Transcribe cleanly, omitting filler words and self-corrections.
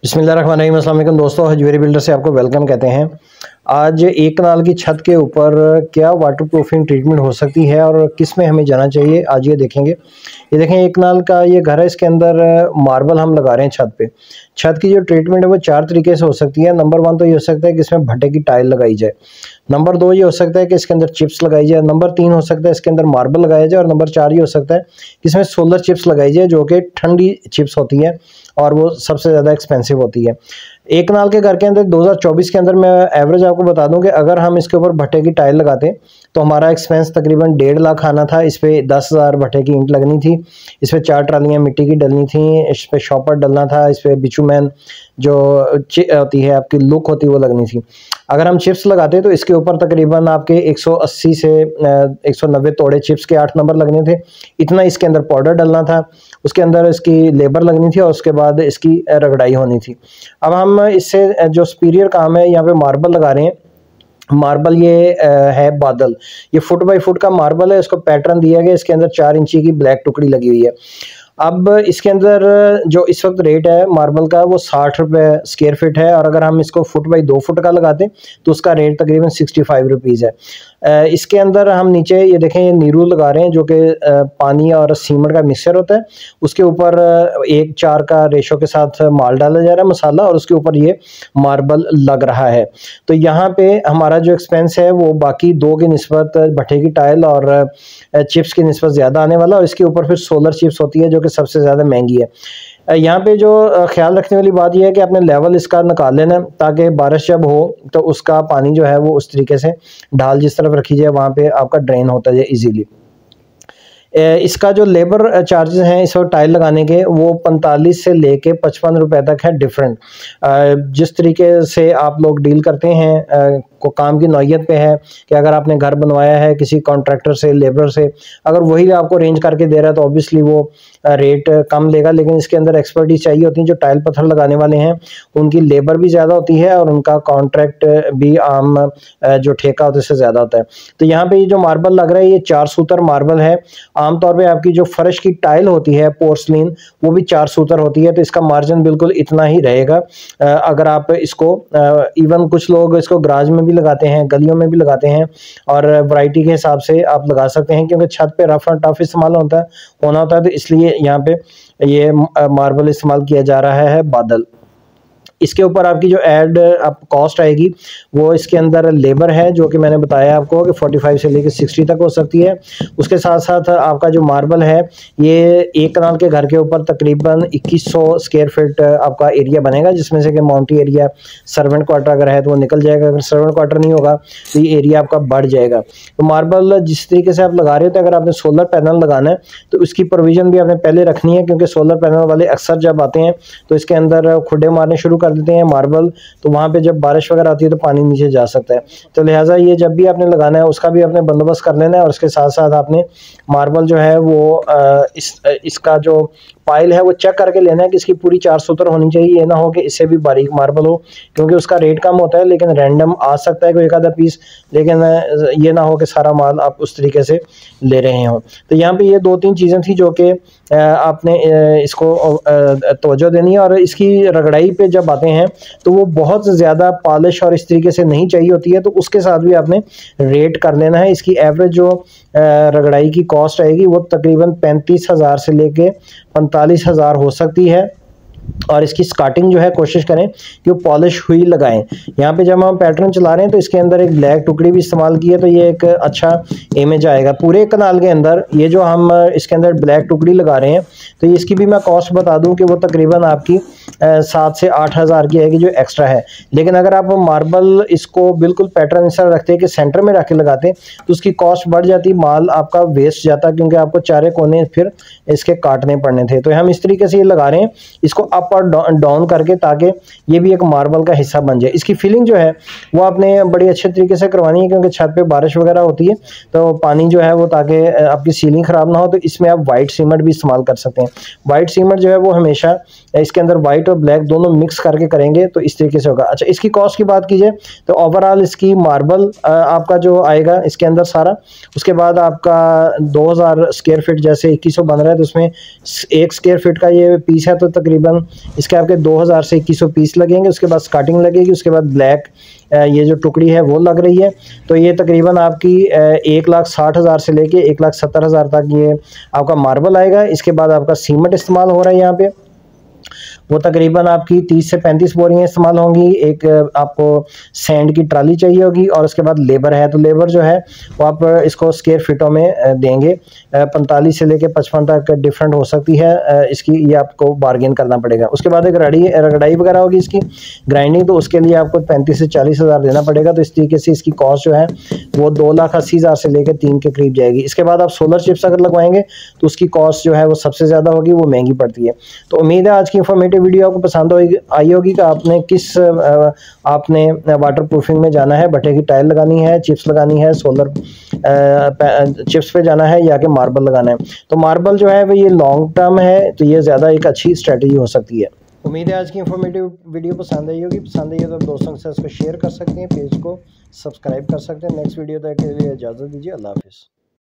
बिस्मिल्लाहिर्रहमानिर्रहीम। अस्सलाम वालेकुम दोस्तों, हजवेरी बिल्डर से आपको वेलकम कहते हैं। आज एक कनाल की छत के ऊपर क्या वाटरप्रूफिंग ट्रीटमेंट हो सकती है और किस में हमें जाना चाहिए, आज ये देखेंगे। ये देखें, एक कनाल का ये घर है, इसके अंदर मार्बल हम लगा रहे हैं छत पे। छत की जो ट्रीटमेंट है वो 4 तरीके से हो सकती है। नंबर 1 तो ये हो सकता है कि इसमें भट्टे की टाइल लगाई जाए। नंबर 2 ये हो सकता है कि इसके अंदर चिप्स लगाई जाए। नंबर 3 हो सकता है इसके अंदर मार्बल लगाया जाए। और नंबर 4 ये हो सकता है कि इसमें सोलर चिप्स लगाई जाए, जो कि ठंडी चिप्स होती है और वो सबसे ज़्यादा एक्सपेंसिव होती है। एक कनाल के घर के अंदर 2024 के अंदर मैं एवरेज आपको बता दूं कि अगर हम इसके ऊपर भट्टे की टाइल लगाते तो हमारा एक्सपेंस तकरीबन 1.5 लाख आना था। इस पर 10,000 भट्टे की ईंट लगनी थी, इस पर 4 ट्रालियाँ मिट्टी की डलनी थी, इस पर शॉपर डलना था, इस पर बिचूमैन जो होती है आपकी लुक होती है वो लगनी थी। अगर हम चिप्स लगाते तो इसके ऊपर तकरीबन आपके 180 से 190 तोड़े चिप्स के 8 नंबर लगने थे। इतना इसके अंदर पाउडर डलना था, उसके अंदर इसकी लेबर लगनी थी और उसके बाद इसकी रगड़ाई होनी थी। अब हम इससे जो सुपीरियर काम है, यहाँ पे मार्बल लगा रहे हैं। मार्बल ये है बादल, ये फुट बाई फुट का मार्बल है। इसको पैटर्न दिया गया, इसके अंदर 4 इंची की ब्लैक टुकड़ी लगी हुई है। अब इसके अंदर जो इस वक्त रेट है मार्बल का वो 60 रुपये स्क्वायर फीट है, और अगर हम इसको फुट बाई 2 फुट का लगाते तो उसका रेट तकरीबन 65 रुपीज़ है। इसके अंदर हम नीचे ये देखें, ये नीरू लगा रहे हैं जो कि पानी और सीमेंट का मिक्सचर होता है। उसके ऊपर 1:4 का रेशो के साथ माल डाला जा रहा है, मसाला, और उसके ऊपर ये मार्बल लग रहा है। तो यहाँ पे हमारा जो एक्सपेंस है वो बाकी 2 की निस्बत भट्टे की टाइल और चिप्स की निस्बत ज़्यादा आने वाला, और इसके ऊपर फिर सोलर चिप्स होती है जो कि सबसे ज़्यादा महंगी है। यहाँ पे जो ख्याल रखने वाली बात यह है कि आपने लेवल इसका निकाल लेना है, ताकि बारिश जब हो तो उसका पानी जो है वो उस तरीके से ढाल जिस तरफ रखी जाए वहाँ पे आपका ड्रेन होता जाए इजीली। इसका जो लेबर चार्जेस हैं इस वक्त टाइल लगाने के, वो 45 से लेके 55 रुपए तक है डिफरेंट। जिस तरीके से आप लोग डील करते हैं को काम की नौयत पे है कि अगर आपने घर बनवाया है किसी कॉन्ट्रैक्टर से, लेबर से, अगर वही आपको अरेंज करके दे रहा है तो ऑब्वियसली वो रेट कम लेगा। लेकिन इसके अंदर एक्सपर्टीज चाहिए होती है। जो टाइल पत्थर लगाने वाले हैं उनकी लेबर भी ज़्यादा होती है और उनका कॉन्ट्रैक्ट भी आम जो ठेका होता है उससे ज़्यादा होता है। तो यहाँ पे ये जो मार्बल लग रहा है ये 4 सूतर मार्बल है। आमतौर पे आपकी जो फर्श की टाइल होती है पोर्सलिन, वो भी 4 सूतर होती है, तो इसका मार्जिन बिल्कुल इतना ही रहेगा। अगर आप इसको इवन कुछ लोग इसको गराज में भी लगाते हैं, गलियों में भी लगाते हैं, और वैरायटी के हिसाब से आप लगा सकते हैं, क्योंकि छत पे रफ एंड टफ इस्तेमाल होता है तो इसलिए यहाँ पे ये मार्बल इस्तेमाल किया जा रहा है बादल। इसके ऊपर आपकी जो ऐड आप कॉस्ट आएगी वो इसके अंदर लेबर है, जो कि मैंने बताया आपको कि 45 से लेकर 60 तक हो सकती है। उसके साथ साथ आपका जो मार्बल है ये एक कनाल के घर के ऊपर तकरीबन 2100 स्क्वायर फीट आपका एरिया बनेगा, जिसमें से कि माउंटी एरिया, सर्वेंट क्वार्टर अगर है तो वो निकल जाएगा। अगर सर्वेंट क्वार्टर नहीं होगा तो ये एरिया आपका बढ़ जाएगा। तो मार्बल जिस तरीके से आप लगा रहे हो, तो अगर आपने सोलर पैनल लगाना है तो उसकी प्रोविज़न भी आपने पहले रखनी है, क्योंकि सोलर पैनल वाले अक्सर जब आते हैं तो इसके अंदर खुड्डे मारने शुरू कर देते हैं मार्बल, तो वहाँ पे जब बारिश वगैरह आती है तो पानी नीचे जा सकता है। तो लिहाजा ये जब भी आपने लगाना है उसका भी आपने बंदोबस्त कर लेना है, और उसके साथ साथ आपने मार्बल जो है वो इसका जो पाइल है वो चेक करके लेना है कि इसकी पूरी 4 सूत्र होनी चाहिए। ये ना हो कि इससे भी बारीक मार्बल हो, क्योंकि उसका रेट कम होता है लेकिन रैंडम आ सकता है कोई एक आधा पीस, लेकिन ये ना हो कि सारा माल आप उस तरीके से ले रहे हो। तो यहाँ पे ये 2-3 चीज़ें थी जो कि आपने इसको तवज्जो देनी है। और इसकी रगड़ाई पे जब आते हैं तो वो बहुत ज़्यादा पॉलिश और इस तरीके से नहीं चाहिए होती है, तो उसके साथ भी आपने रेट कर लेना है। इसकी एवरेज जो रगड़ाई की कॉस्ट आएगी वो तकरीबन 35,000 से लेके 45,000 हो सकती है। और इसकी स्कार्टिंग जो है कोशिश करें कि वो पॉलिश हुई लगाएं। यहाँ पे जब हम पैटर्न चला रहे हैं तो इसके अंदर एक ब्लैक टुकड़ी भी इस्तेमाल की है, तो ये एक अच्छा इमेज आएगा पूरे कनाल के अंदर। ये जो हम इसके अंदर ब्लैक टुकड़ी लगा रहे हैं तो इसकी भी मैं कॉस्ट बता दूं कि वो तकरीबन आपकी 7 से 8,000 की आएगी जो एक्स्ट्रा है। लेकिन अगर आप मार्बल इसको बिल्कुल पैटर्न इस तरह रखते हैं कि सेंटर में रख के लगाते तो उसकी कॉस्ट बढ़ जाती, माल आपका वेस्ट जाता, क्योंकि आपको चारे कोने फिर इसके काटने पड़ने थे। तो हम इस तरीके से ये लगा रहे हैं इसको अप और डाउन करके, ताकि ये भी एक मार्बल का हिस्सा बन जाए। इसकी फिलिंग जो है वो आपने बड़ी अच्छे तरीके से करवानी है, क्योंकि छत पे बारिश वगैरह होती है तो पानी जो है वो, ताकि आपकी सीलिंग ख़राब ना हो, तो इसमें आप वाइट सीमेंट भी इस्तेमाल कर सकते हैं। वाइट सीमेंट जो है वो हमेशा इसके अंदर वाइट और ब्लैक दोनों मिक्स करके करेंगे तो इस तरीके से होगा। अच्छा, इसकी कॉस्ट की बात कीजिए तो ओवरऑल इसकी मार्बल आपका जो आएगा इसके अंदर सारा, उसके बाद आपका 2000 स्क्वायर फीट जैसे 2100 बन रहा है तो उसमें 1 स्क्वायर फीट का ये पीस है तो तकरीबन इसके आपके 2000 से 2100 पीस लगेंगे। उसके बाद स्कार्टिंग लगेगी, उसके बाद ब्लैक ये जो टुकड़ी है वो लग रही है, तो ये तकरीबन आपकी 1,60,000 से लेके 1,70,000 तक ये आपका मार्बल आएगा। इसके बाद आपका सीमेंट इस्तेमाल हो रहा है यहाँ पे, वो तकरीबन आपकी 30 से 35 बोरियाँ इस्तेमाल होंगी। एक आपको सैंड की ट्राली चाहिए होगी और उसके बाद लेबर है, तो लेबर जो है वो आप इसको स्क्वायर फीटों में देंगे, 45 से लेके 55 तक डिफरेंट हो सकती है इसकी, ये आपको बार्गेन करना पड़ेगा। उसके बाद एक रगड़ाई वगैरह होगी इसकी ग्राइंडिंग, तो उसके लिए आपको 35 से 40 हज़ार देना पड़ेगा। तो इस तरीके से इसकी कॉस्ट जो है वो 2,80,000 से लेकर 3 के करीब जाएगी। इसके बाद आप सोलर चिप्स अगर लगवाएंगे तो उसकी कॉस्ट जो है वो सबसे ज़्यादा होगी, वो महंगी पड़ती है। तो उम्मीद है आज की इन्फॉर्मेटिव वीडियो आपको पसंद आई होगी कि आपने किस आपने वाटर प्रूफिंग में जाना है, भट्टे की टाइल लगानी है, चिप्स लगानी है, सोलर चिप्स पे जाना है या कि मार्बल लगाना है। तो मार्बल जो है वो ये लॉन्ग टर्म है, तो ये ज़्यादा एक अच्छी स्ट्रेटजी हो सकती है। उम्मीद है आज की इन्फॉर्मेटिव वीडियो पसंद आई होगी। पसंद आई है तो दोस्तों के साथ इसको शेयर कर सकते हैं, पेज को सब्सक्राइब कर सकते हैं। नेक्स्ट वीडियो तक के लिए इजाज़त दीजिए। अल्लाह हाफिज़।